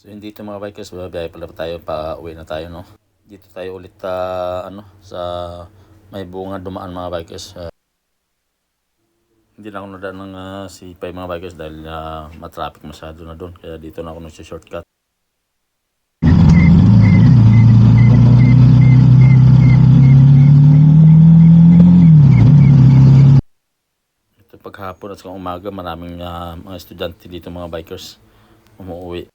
So hindi ito mga bikers, babiyahe pala tayo, pa uwi na tayo, no. Dito tayo ulit sa may bunga dumaan mga bikers. Hindi na ako nadaan ng C5 mga bikers dahil matraffic masyado na doon. Kaya dito na ako nagsi-shortcut. Ito paghapon at umaga, maraming mga estudyante dito mga bikers umuwi.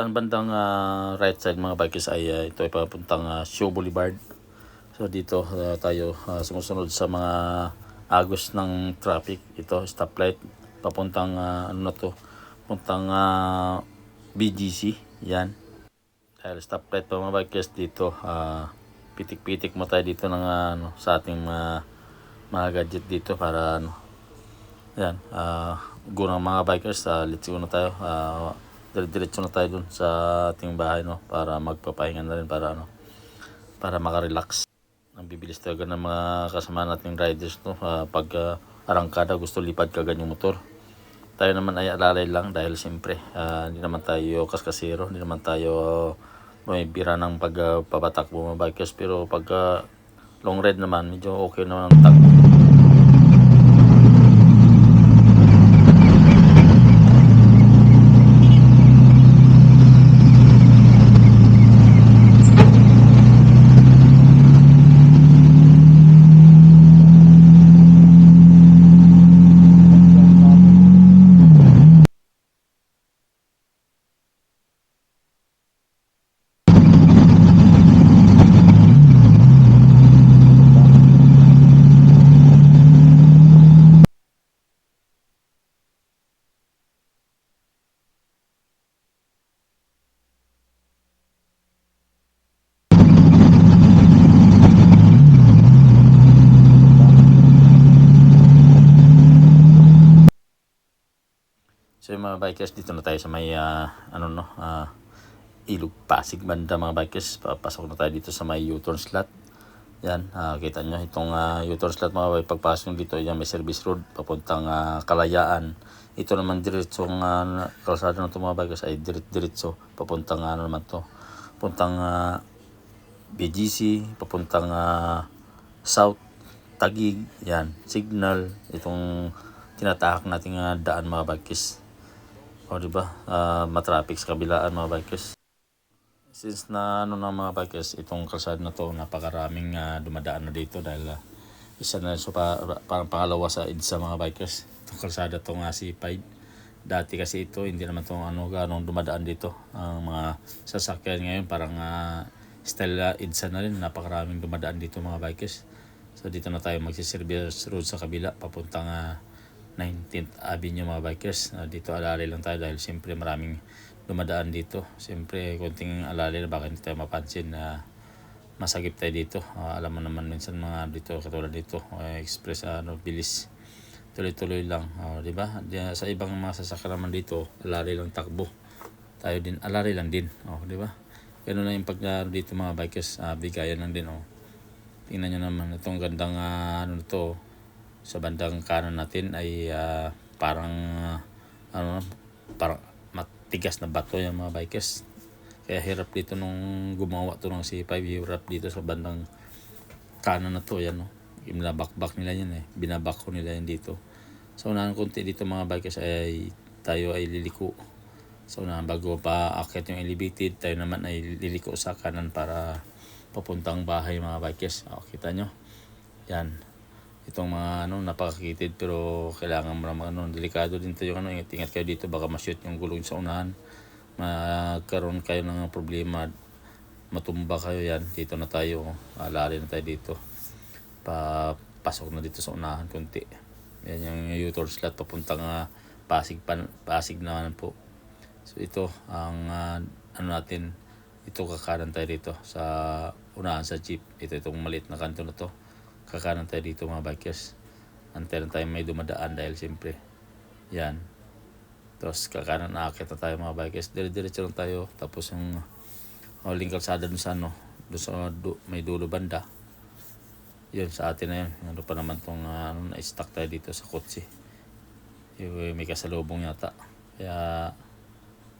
sa bandang right side mga bikers ay ito ay papuntang Show Boulevard. So dito tayo sumusunod sa mga agos ng traffic. Ito stoplight papuntang ano na to, puntang BGC. Yan. Dahil stoplight pa mga bikers dito, pitik-pitik mo tayo dito ng sa ating mga gadget dito para yan, gunang mga bikers, let's go na tayo. Diretso na tayo dun sa ating bahay para magpapahinga na rin para makarelax. Ang bibilis talaga ng mga kasama nating riders pag arangkada gusto lipad kagad yung motor. Tayo naman ay alalay lang dahil siyempre hindi naman tayo kaskasero, hindi naman tayo may bira ng pagpapatakbo mga bikers, pero pag long ride naman medyo okay naman ang takbo. So yung mga bikers, dito na tayo sa may Ilog Pasig banda mga bikers. Papasok na tayo dito sa may U-turn slot. Yan, kita nyo itong U-turn slot mga bikers. Pagpasok nyo dito, yan may service road papuntang Kalayaan. Ito naman diretsong kalsada na ito mga bikers ay diretso papuntang naman to, papuntang BGC, papuntang South Taguig. Yan, Signal, itong tinatahak nating daan mga bikers. O diba, matraffic sa kabilaan mga bikers. Since na ng mga bikers, itong kalsada na to napakaraming dumadaan na dito dahil isa na so parang pangalawa sa EDSA mga bikers. Itong kalsada to C5. Dati kasi ito hindi naman itong ganong dumadaan dito. Ang mga sasakyan ngayon parang style EDSA na rin, napakaraming dumadaan dito mga bikers. So dito na tayo magsiservice road sa kabila papuntang 19th Avenue mga bikers. Dito alalay lang tayo dahil siyempre maraming dumadaan dito. Siyempre konting alalay na baka hindi tayo mapansin na masagip tayo dito. Alam mo naman minsan mga dito katulad dito express bilis tuloy-tuloy lang, di ba? Sa ibang mga sasakyan naman dito alalay lang takbo, tayo din alalay lang din, di ba? Ganun na yung pag dito mga bikers, bigayan lang din. Tingnan nyo naman itong gandang to sa bandang kanan natin ay parang parang matigas na bato yung mga bikers. Kaya hirap dito nung gumawa to ng C5, hirap dito sa bandang kanan na to. Yan binabakbak nila yan binabako nila yan dito. So unahan konti dito mga bikers ay tayo ay liliko. So bago pa akit yung elevated, tayo naman ay liliko sa kanan para papuntang bahay mga bikers. Kita nyo yan, itong mga napakakitid pero kailangan mo naman delikado din tayo ingat kayo dito, baka ma-shoot yung gulong sa unahan, magkaroon kayo ng problema, matumba kayo. Yan, dito na tayo, lali na tayo dito, pasok na dito sa unahan konti. Yan yung U-turn slot papuntang Pasig naman po. So ito ang natin, ito kakanan tayo dito sa unahan sa jeep. Itong maliit na kanto na to, kakanan tayo dito mga bikers. Antayin tayo may dumadaan dahil siyempre yan. Tapos kakanan na akit na tayo mga bikers. Dire-diretso lang tayo. Tapos yung huling kalsada dun sa may dulo banda, yun sa atin na yun. Ano pa naman tong na-stuck tayo dito sa kotse. May kasalubong yata kaya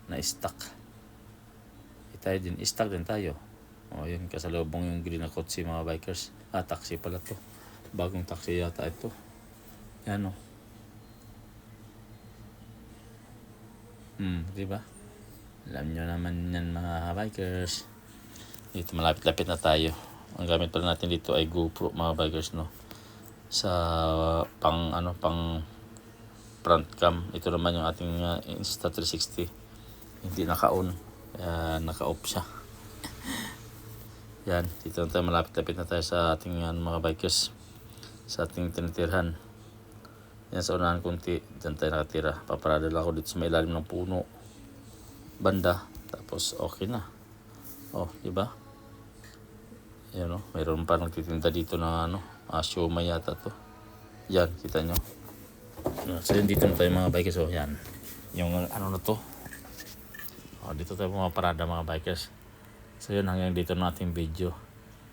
na-stuck tayo din. Stuck din tayo. Yun kasalubong yung green na kotse mga bikers. Taxi pala to, bagong taxi yata ito. Yan diba? Alam nyo naman yan mga bikers. Dito malapit-lapit na tayo. Ang gamit pala natin dito ay GoPro mga bikers sa pang front cam. Ito naman yung ating Insta360, hindi naka-on. Naka-off siya. Yan, dito na tayo, malapit-lapit na tayo sa ating mga bikers, sa ating tinitirhan. Yan, sa unahan konti, dyan tayo nakatira. Paparada lang ako dito sa may ilalim ng puno, banda, tapos okay na. Oh, diba? Yan, mayroon pa nagtitinda dito ng siomay yata to. Yan, kita nyo. So yun, dito na tayo mga bikers. Yan, yung na to. Dito tayo mga parada mga bikers. So yun, hanggang dito na ating video.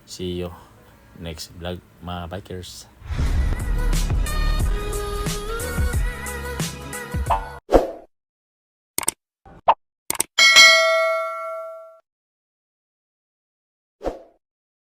See you next vlog mga bikers.